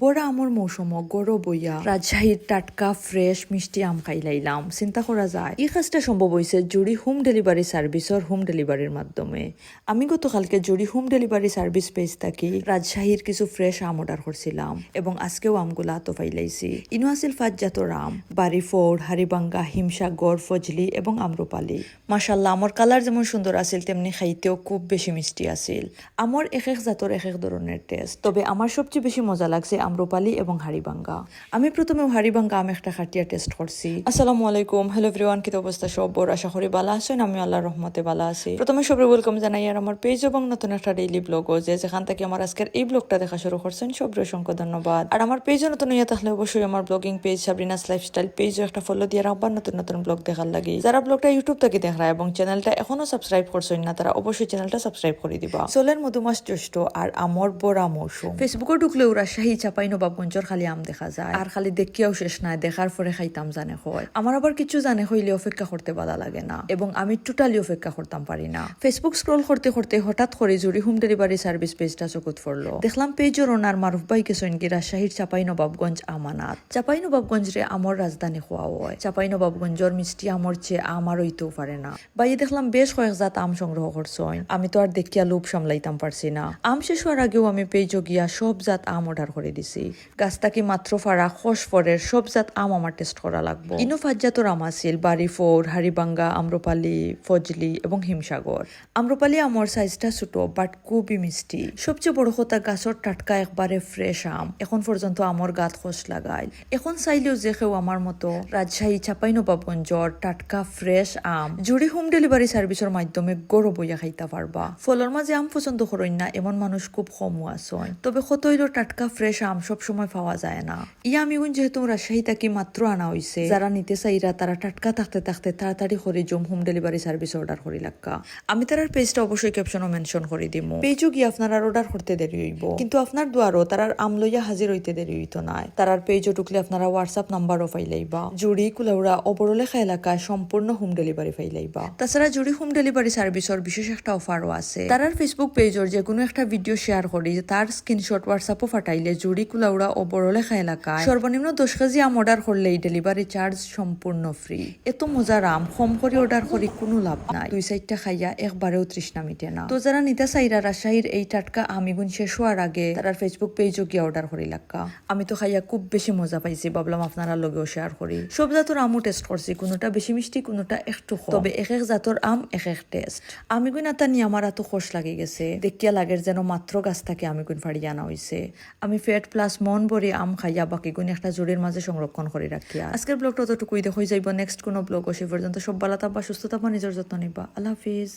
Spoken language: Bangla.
বড় আমর মৌসুম গড় বইয়া রাজশাহীর টাটকা ফ্রেশ মিষ্টি আম খাইলাইলাম। চিন্তা করা যায় এই কাজটা সম্ভব হয়েছে জুড়ি হোম ডেলিভারি সার্ভিসর হোম ডেলিভারির মাধ্যমে। আমি গতকালকে জুড়ি হোম ডেলিভারি সার্ভিস পেজ থাকি রাজশাহীর কিছু ফ্রেশ আম অর্ডার করছিলাম এবং আজকেও আমগুলা তো পাইলাইছি। ইনো আছিল ফাজ্জাতর আম, বাড়িফোড়, হারিবাঙ্গা, হিমসাগর, ফজলি এবং আম্রপালি। মাশাল্লাহ, আমর কালার যেমন সুন্দর আছিল তেমনি খাইতেও খুব বেশি মিষ্টি আছিল। আমর এক এক জাতর এক এক ধরনের টেস্ট, তবে আমার সবচেয়ে বেশি মজা লাগছে আম্রপালি এবং হারিবাঙ্গা। আমি প্রথমে হারিবাঙ্গা আম একটা খাটিয়া টেস্ট করছি। আসসালামু আলাইকুম, হ্যালো এভরিওয়ান, কি অবস্থা সবার? আশা করি ভালো আছেন। আমি আল্লাহর রহমতে ভালো আছি। প্রথমে সবাই ওয়েলকাম জানাই আর আমার পেজ এবং নতুন একটা ডেইলি ব্লগ যেখান থেকে আমার আজকের এই ব্লগটা দেখা শুরু করছেন সবার অসংখ্য ধন্যবাদ। আর আমার পেজও নতুন ইয়ে থাকলে অবশ্যই আমার ব্লগিং পেজ সাবরিনাস লাইফস্টাইল পেজও একটা ফলো দিয়ে রাখবার নতুন নতুন ব্লগ দেখার লাগে। যারা ব্লগটা ইউটিউব থেকে দেখা এবং চ্যানেলটা এখনো সাবস্ক্রাইব করছেন না তারা অবশ্যই চ্যানেলটা সাবস্ক্রাইব করে দিবা। সোলের মধুমাস জ্যৈষ্ঠ আর আমর বড়া মৌসুম। ফেসবুকে ঢুকলেও রাজশাহী চাঁপাইনবাবগঞ্জের খালি আম দেখা যায় আর খালি দেখিয়াও শেষ নাই, দেখার পরে খাইতাম জানে হয়। আমার আবার কিছু জানে হইলে অপেক্ষা করতে ভালো লাগে না এবং আমি টোটালি অপেক্ষা করতাম পারি না। ফেসবুক স্ক্রল করতে করতে হঠাৎ করে জুড়ি হোম ডেলিভারি সার্ভিস পেজটা চকুত পড়লো। দেখলাম পেজের ওনার মারুফ ভাই গেছেন কি রাজশাহীর চাঁপাইনবাবগঞ্জ আমানাত। চাঁপাইনবাবগঞ্জ রে আমর রাজধানী হওয়া হয়। চাঁপাইনবাবগঞ্জর মিষ্টি আমর চেয়ে আম আর হইতেও পারে না। বাইয়ে দেখলাম বেশ কয়েক জাত আম সংগ্রহ করছেন। আমি তো আর দেখিয়া লোভ সামলাইতাম পারছি না। আম শেষ হওয়ার আগেও আমি পেজও গিয়া সব জাত আম অর্ডার করে দিছি। গাছটাকে মাত্র ফাড়া খসফরের সব জাত আম আমার টেস্ট করা লাগবে। ইনো ফাজ্জাতর আম আছিল বাড়িফোড়, হারিবাঙ্গা, আম্রপালি, ফজলি এবং হিমসাগর। আম্রপালি আমর সাইজটা ছোট বাট খুবই মিষ্টি। সবচেয়ে বড় কথা গাছর টাটকা একবারে ফ্রেশ আম। এখন পর্যন্ত আমর গাত খস লাগাই। এখন চাইলেও যে কেউ আমার মতো রাজশাহী চাঁপাইনবাবগঞ্জর টাটকা ফ্রেশ আম জুড়ি হোম ডেলিভারি সার্ভিসের মাধ্যমে গড় বইয়া খাইতে পারবা। ফলের মাঝে আম পছন্দ করেন না এমন মানুষ খুব কমও আছে, তবে কত হইলো টাটকা ফ্রেশ আম সব সময় পাওয়া যায় না। আমিগুন যেহেতু রাজশাহী থাকি মাত্র আনা হইছে, যারা নিতে চাইরা তারা টাটকা থাকতে থাকতে তাড়াতাড়ি করে zoom home delivery service order করি লাগা। আমি তার পেজটা অবশ্যই ক্যাপশনও মেনশন করে দিব। পেজও গিয়ে আপনার অর্ডার করতে দেরি হইব, কিন্তু আপনার দুয়ারও তারার আম লইয়া হাজির হইতে দেরি হইতো না। তারার পেজও ঢুকলে আপনারা হোয়াটসঅ্যাপ নাম্বারও পাইলাইবা। জুড়ি কুলাউড়া অবরলেখা এলাকায় সম্পূর্ণ হোম ডেলিভারি পাইলাইবা। তাছাড়া জুড়ি হোম ডেলিভারি সার্ভিসের বিশেষ একটা অফারও আছে। তারার ফেসবুক পেজের যে কোনো একটা ভিডিও শেয়ার করি তার স্ক্রিনশট হোয়াটসঅ্যাপও ফাটাইলে জুড়ি কুলাউড়া ও বড়লেখা এলাকায় সর্বনিম্ন 10 কেজি আম অর্ডার করলেই ডেলিভারি চার্জ সম্পূর্ণ ফ্রি। এত মজার আম কম করে অর্ডার করি কোনো লাভ নাই। 2-4টা খাইয়া একবারেও তৃষ্ণা মিটে না। তো যারা নিতে চাইরা রাজশাহীর এই টাটকা আমিগুন শেষ হওয়ার আগে তারার ফেসবুক পেজও গিয়ে অর্ডার করি লাগা। আমি তো খাইয়া খুব বেশি মজা পাইছি, ভাবলাম আপনারা লগেও শেয়ার করি। সব জাতর আমও টেস্ট করছি, কোনোটা বেশি মিষ্টি কোনোটা একটু কম, তবে এক এক জাতর আম এক এক টেস্ট। আমিগুন আতা নিয়ে আমার এত খোশ লাগে গেছে, দেখিয়া লাগের যেন মাত্র গাছ থেকে আমিগুন ফাড়িয়ে আনা হয়েছে। আমি ফ্যাট প্লাস মন ভরে আম খাইয়া বাকি গুণ একটা জোরের মাঝে সংরক্ষণ করে রাখিয়া আজকের ব্লগটা ততটুকুই। দেখা যাইব নেক্সট কোনো ব্লগ। সে পর্যন্ত সব ভালো থাকবা, সুস্থ থাকবা, নিজের যত্ন নিবা। আল্লাহ হাফিজ।